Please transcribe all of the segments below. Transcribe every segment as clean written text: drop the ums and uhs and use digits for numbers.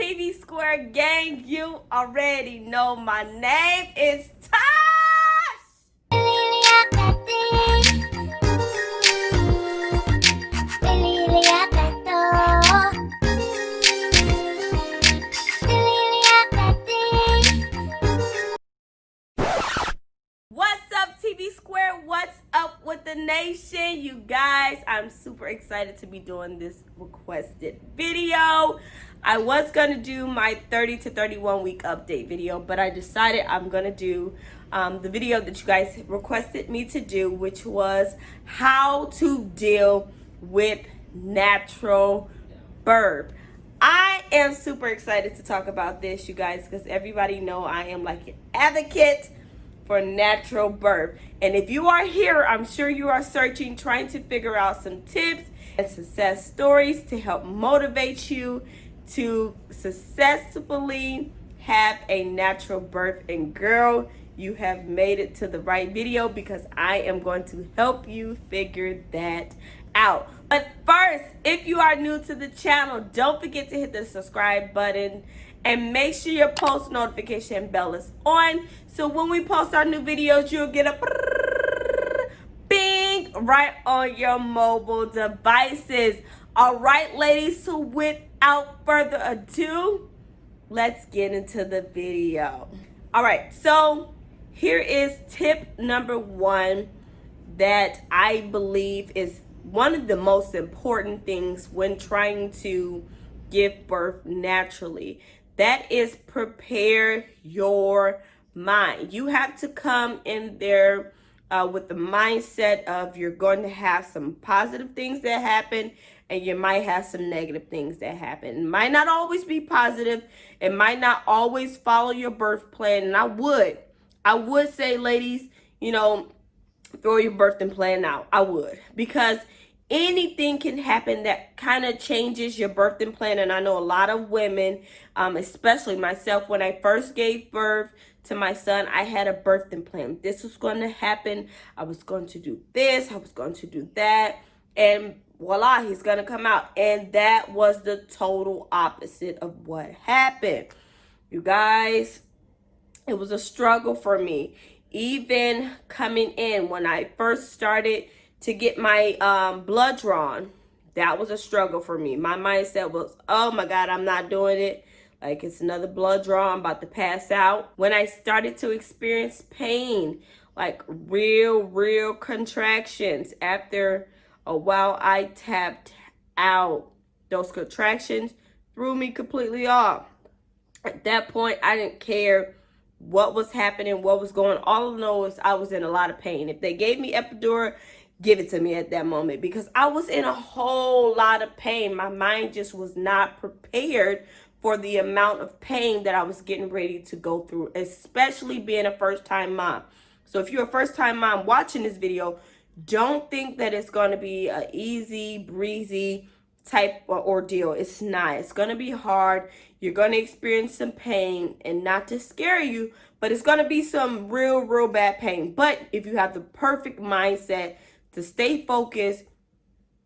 TV Square gang? You already know my name is Tosh. What's up, TV Square? What's up with the nation? You guys, I'm super excited to be doing this requested video. I was going to do my 30 to 31 week update video, but I decided I'm going to do the video that you guys requested me to do, which was how to deal with natural birth. I am super excited to talk about this, you guys, because everybody know I am like an advocate for natural birth. And if you are here, I'm sure you are searching, trying to figure out some tips and success stories to help motivate you to successfully have a natural birth. And girl, you have made it to the right video, because I am going to help you figure that out. But first, if you are new to the channel, don't forget to hit the subscribe button and make sure your post notification bell is on, so when we post our new videos, you'll get a bing right on your mobile devices. All right, ladies, so without further ado, let's get into the video. All right, so here is tip number one that I believe is one of the most important things when trying to give birth naturally. That is, prepare your mind. You have to come in there with the mindset of you're going to have some positive things that happen, and you might have some negative things that happen. It might not always be positive. It might not always follow your birth plan. And I would say, ladies, you know, throw your birthing plan out. I would, because anything can happen that kind of changes your birthing plan. And I know a lot of women, especially myself, when I first gave birth to my son, I had a birthing plan. This was going to happen. I was going to do this. I was going to do that. And voila, he's going to come out. And that was the total opposite of what happened. You guys, it was a struggle for me. Even coming in, when I first started to get my blood drawn, that was a struggle for me. My mindset was, oh my God, I'm not doing it. Like, it's another blood draw, I'm about to pass out. When I started to experience pain, like real contractions, after a while I tapped out. Those contractions threw me completely off. At that point, I didn't care what was happening, what was going on. All I know is I was in a lot of pain. If they gave me epidural, give it to me at that moment, because I was in a whole lot of pain. My mind just was not prepared for the amount of pain that I was getting ready to go through, especially being a first-time mom. So if you're a first-time mom watching this video, don't think that it's going to be an easy breezy type of ordeal. It's not. It's going to be hard. You're going to experience some pain, and not to scare you, but it's going to be some real bad pain. But if you have the perfect mindset to stay focused,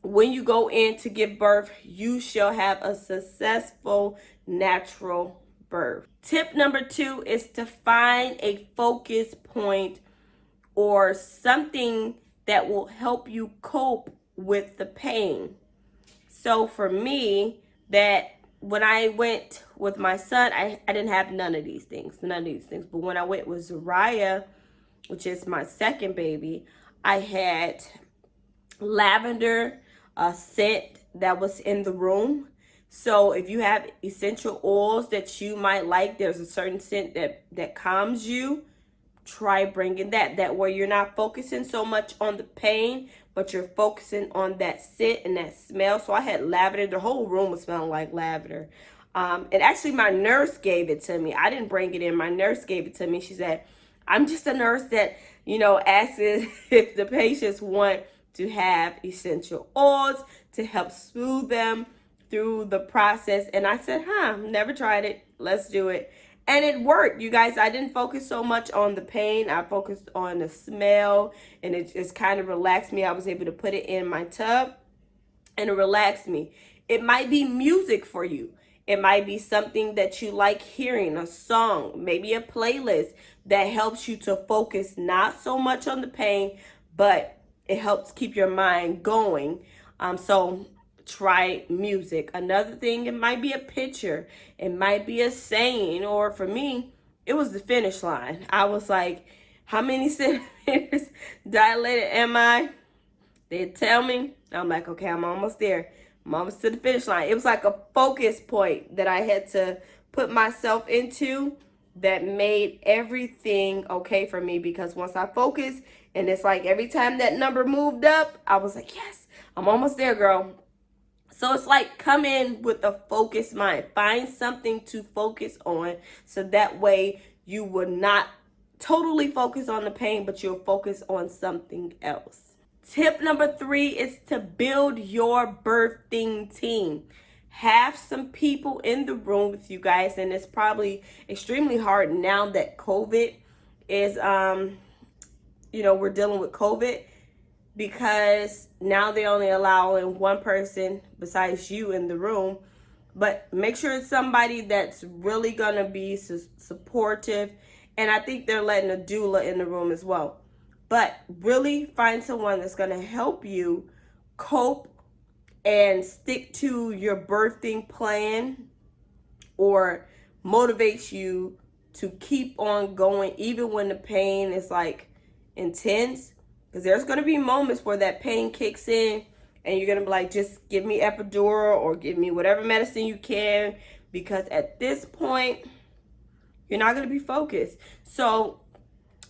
when you go in to give birth, you shall have a successful natural birth. Tip number two is to find a focus point or something that will help you cope with the pain. So for me, that when I went with my son, I didn't have none of these things. But when I went with Zariah, which is my second baby, I had lavender scent that was in the room. So if you have essential oils that you might like, there's a certain scent that calms you, try bringing that. That way you're not focusing so much on the pain, but you're focusing on that scent and that smell. So I had lavender. The whole room was smelling like lavender. And actually my nurse gave it to me. I didn't bring it in. My nurse gave it to me. She said, I'm just a nurse that, you know, asks if the patients want to have essential oils to help soothe them through the process. And I said, never tried it. Let's do it. And it worked, you guys. I didn't focus so much on the pain. I focused on the smell, and it just kind of relaxed me. I was able to put it in my tub, and it relaxed me. It might be music for you. It might be something that you like hearing, a song, maybe a playlist that helps you to focus not so much on the pain, but it helps keep your mind going. So try music. Another thing, it might be a picture, it might be a saying, or for me, it was the finish line. I was like, how many centimeters dilated am I? They'd tell me. I'm like, okay, I'm almost there. I'm almost to the finish line. It was like a focus point that I had to put myself into that made everything okay for me, because once I focused, and it's like every time that number moved up, I was like, yes, I'm almost there, girl. So it's like, come in with a focused mind. Find something to focus on, so that way you will not totally focus on the pain, but you'll focus on something else. Tip number 3 is to build your birthing team. Have some people in the room with you guys, and it's probably extremely hard now that COVID is, we're dealing with COVID, because now they're only allowing one person besides you in the room. But make sure it's somebody that's really gonna be supportive, and I think they're letting a doula in the room as well. But really find someone that's going to help you cope and stick to your birthing plan, or motivate you to keep on going even when the pain is like intense. Because there's going to be moments where that pain kicks in and you're going to be like, just give me epidural or give me whatever medicine you can, because at this point, you're not going to be focused. So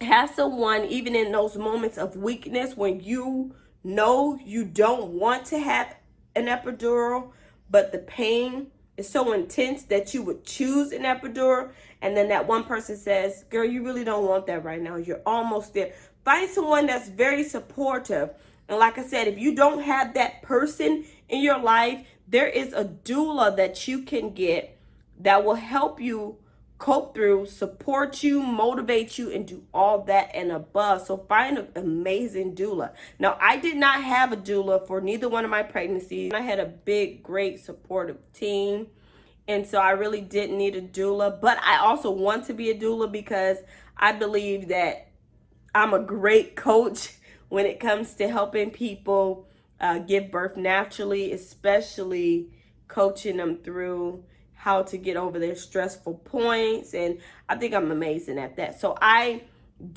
have someone, even in those moments of weakness when you know you don't want to have an epidural, but the pain is so intense that you would choose an epidural, and then that one person says, girl, you really don't want that right now, you're almost there. Find someone that's very supportive. And like I said, if you don't have that person in your life, there is a doula that you can get that will help you cope through, support you, motivate you, and do all that and above. So find an amazing doula. Now, I did not have a doula for neither one of my pregnancies. I had a big, great supportive team, and so I really didn't need a doula. But I also want to be a doula because I believe that I'm a great coach when it comes to helping people give birth naturally, especially coaching them through how to get over their stressful points. And I think I'm amazing at that. So I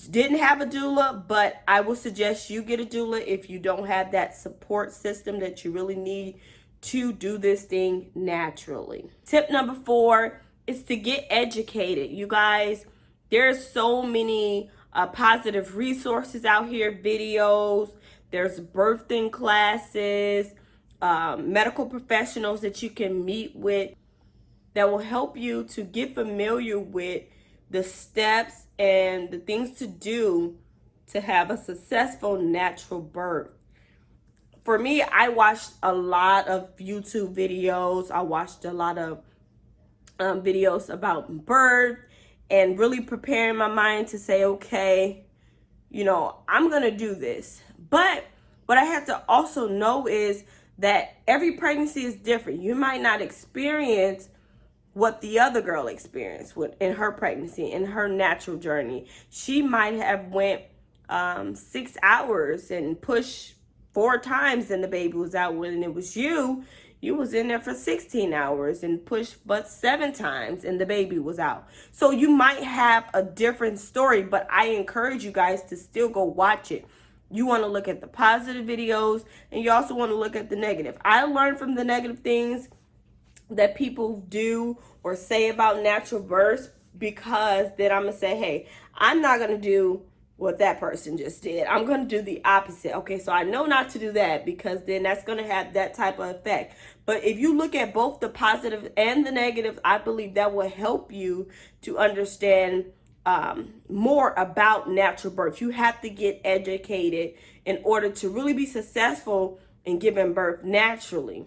didn't have a doula, but I will suggest you get a doula if you don't have that support system that you really need to do this thing naturally. Tip number 4 is to get educated. You guys, there's so many positive resources out here, videos, there's birthing classes, medical professionals that you can meet with that will help you to get familiar with the steps and the things to do to have a successful natural birth. For me, I watched a lot of YouTube videos. I watched a lot of videos about birth, and really preparing my mind to say, okay, I'm going to do this. But what I have to also know is that every pregnancy is different. You might not experience what the other girl experienced in her pregnancy, in her natural journey. She might have went 6 hours and pushed 4 times and the baby was out. When it was you was in there for 16 hours and pushed but 7 times and the baby was out. So you might have a different story, but I encourage you guys to still go watch it. You want to look at the positive videos, and you also want to look at the negative. I learned from the negative things that people do or say about natural births, because then I'm going to say, hey, I'm not going to do what that person just did. I'm going to do the opposite. Okay, so I know not to do that, because then that's going to have that type of effect. But if you look at both the positive and the negative, I believe that will help you to understand more about natural birth. You have to get educated in order to really be successful in giving birth naturally.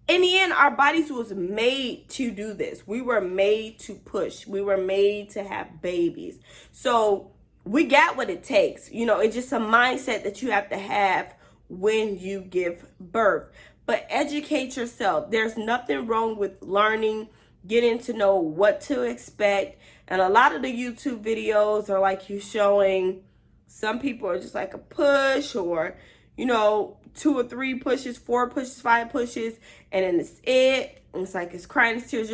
In the end, our bodies was made to do this. We were made to push. We were made to have babies. So we got what it takes. It's just a mindset that you have to have when you give birth. but educate yourself. There's nothing wrong with learning, getting to know what to expect. And a lot of the YouTube videos are like you showing, some people are just like a push, or, you know, 2 or 3 pushes, 4 pushes, 5 pushes, and then it's it. And it's like it's crying, it's tears,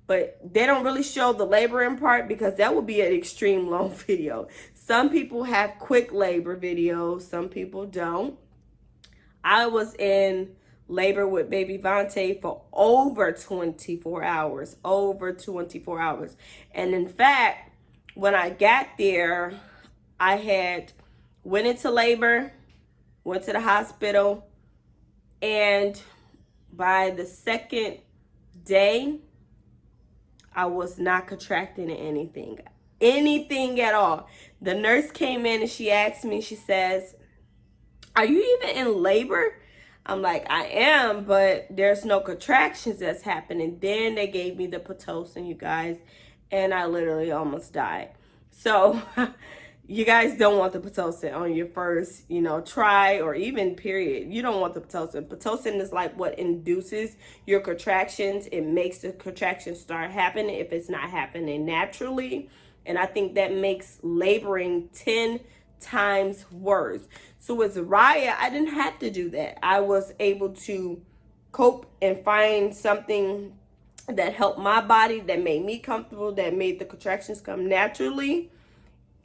but they don't really show the laboring part, because that would be an extreme long video. Some people have quick labor videos, some people don't. I was in labor with baby Vontae for over 24 hours, And in fact, when I got there, I had went into labor, went to the hospital, and by the second day, I was not contracting anything at all. The nurse came in and she asked me, she says, "Are you even in labor?" I'm like, "I am, but there's no contractions that's happening." Then they gave me the Pitocin, you guys, and I literally almost died. So you guys don't want the Pitocin on your first, try, or even period. You don't want the Pitocin. Pitocin is like what induces your contractions. It makes the contractions start happening if it's not happening naturally. And I think that makes laboring 10 times worse. So with Zariah, I didn't have to do that. I was able to cope and find something that helped my body, that made me comfortable, that made the contractions come naturally.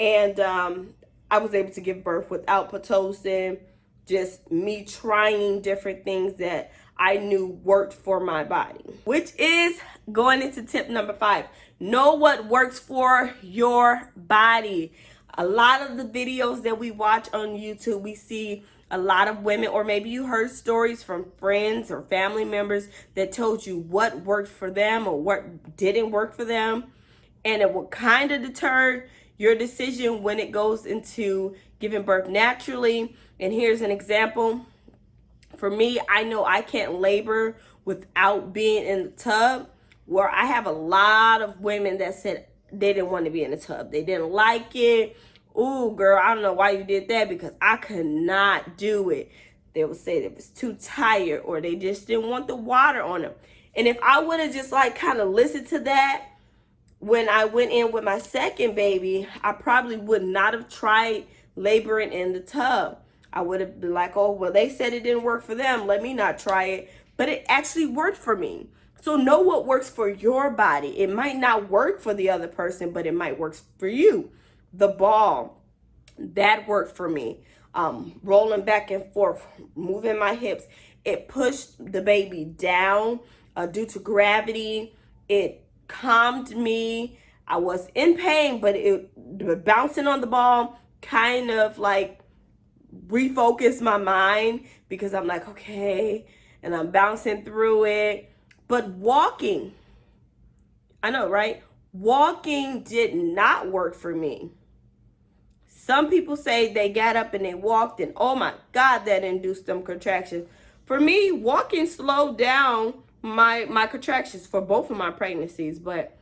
And I was able to give birth without Pitocin, just me trying different things that I knew worked for my body. Which is going into tip number 5. Know what works for your body. A lot of the videos that we watch on YouTube, we see a lot of women, or maybe you heard stories from friends or family members that told you what worked for them or what didn't work for them. And it will kind of deter your decision when it goes into giving birth naturally. And here's an example. For me, I know I can't labor without being in the tub, where I have a lot of women that said they didn't want to be in the tub. They didn't like it. "Ooh, girl, I don't know why you did that, because I could not do it." They would say it was too tired, or they just didn't want the water on them. And if I would have just like kind of listened to that when I went in with my second baby, I probably would not have tried laboring in the tub. I would have been like, "Oh, well, they said it didn't work for them. Let me not try it." But it actually worked for me. So know what works for your body. It might not work for the other person, but it might work for you. The ball, that worked for me. Rolling back and forth, moving my hips. It pushed the baby down due to gravity. It calmed me. I was in pain, but bouncing on the ball kind of like refocused my mind, because I'm like, okay, and I'm bouncing through it. But walking, I know, right? Walking did not work for me. Some people say they got up and they walked, and oh my God, that induced them contractions. For me, walking slowed down my contractions for both of my pregnancies, but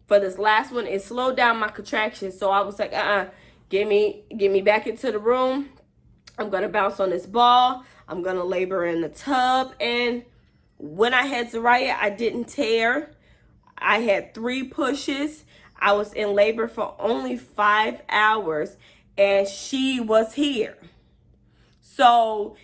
for this last one, it slowed down my contractions. So I was like, get me back into the room. I'm gonna bounce on this ball. I'm gonna labor in the tub. And when I had Zariah, I didn't tear. I had 3 pushes. I was in labor for only 5 hours, and she was here. So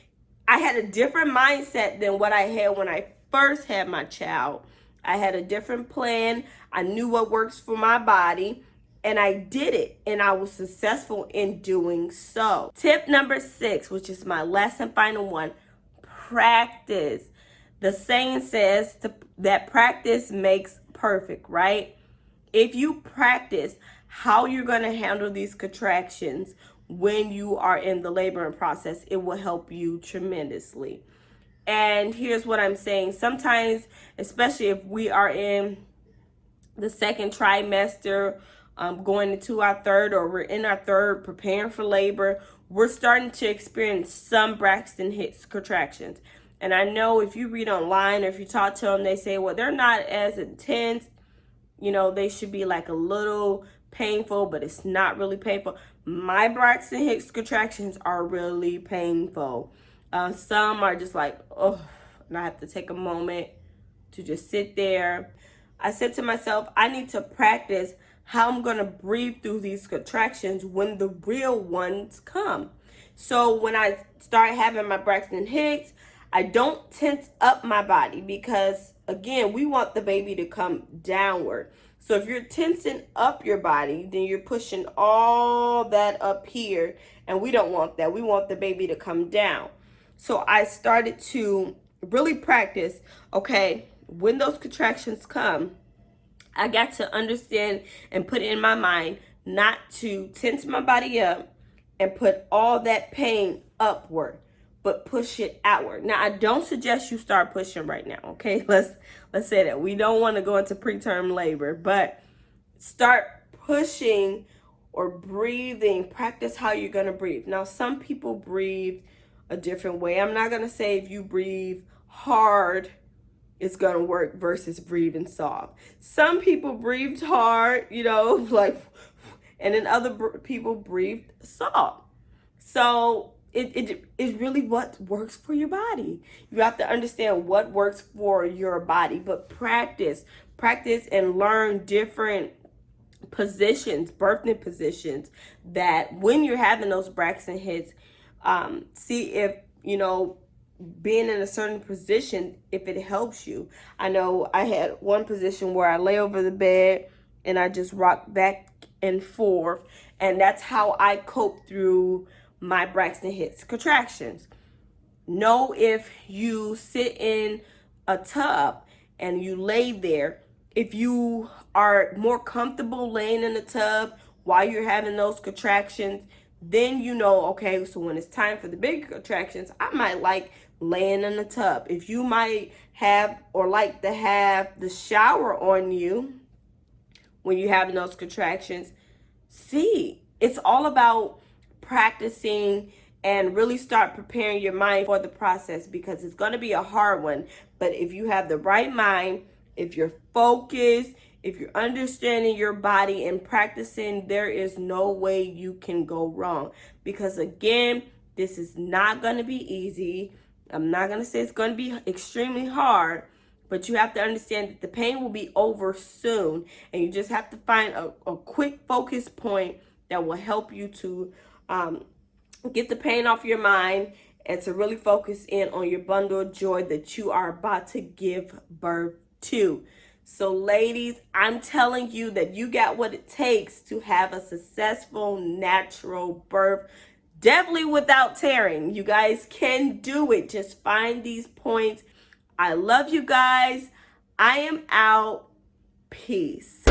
I had a different mindset than what I had when I first had my child. I had a different plan. I knew what works for my body, and I did it, and I was successful in doing so. Tip number 6, which is my last and final one, practice. The saying says that practice makes perfect, right? If you practice how you're going to handle these contractions when you are in the laboring process, it will help you tremendously. And here's what I'm saying. Sometimes, especially if we are in the second trimester, going into our third, or we're in our third, preparing for labor, we're starting to experience some Braxton Hicks contractions. And I know if you read online or if you talk to them, they say, well, they're not as intense. They should be like a little painful, but it's not really painful. My Braxton Hicks contractions are really painful. Some are just like, oh, and I have to take a moment to just sit there. I said to myself, I need to practice how I'm going to breathe through these contractions when the real ones come. So when I start having my Braxton Hicks, I don't tense up my body because, again, we want the baby to come downward. So if you're tensing up your body, then you're pushing all that up here, and we don't want that. We want the baby to come down. So I started to really practice, okay, when those contractions come, I got to understand and put it in my mind not to tense my body up and put all that pain upward, but push it outward. Now, I don't suggest you start pushing right now, okay? Let's say that. We don't want to go into preterm labor, but start pushing or breathing. Practice how you're going to breathe. Now, some people breathe a different way. I'm not going to say if you breathe hard, it's going to work versus breathing soft. Some people breathed hard, like, and then other people breathed soft. So it is really what works for your body. You have to understand what works for your body, but practice and learn different positions, birthing positions, that when you're having those Braxton hits, see if, being in a certain position, if it helps you. I know I had one position where I lay over the bed and I just rock back and forth, and that's how I cope through my Braxton Hicks contractions. Know if you sit in a tub and you lay there, if you are more comfortable laying in the tub while you're having those contractions, then okay, so when it's time for the bigger contractions, I might like laying in the tub. If you might have or like to have the shower on you when you're having those contractions, it's all about practicing and really start preparing your mind for the process, because it's going to be a hard one. But if you have the right mind, if you're focused, if you're understanding your body and practicing, there is no way you can go wrong. Because again, this is not going to be easy. I'm not going to say it's going to be extremely hard, but you have to understand that the pain will be over soon. And you just have to find a quick focus point that will help you to get the pain off your mind and to really focus in on your bundle of joy that you are about to give birth to. So ladies, I'm telling you that you got what it takes to have a successful natural birth, definitely without tearing. You guys can do it. Just find these points. I love you guys. I am out. Peace.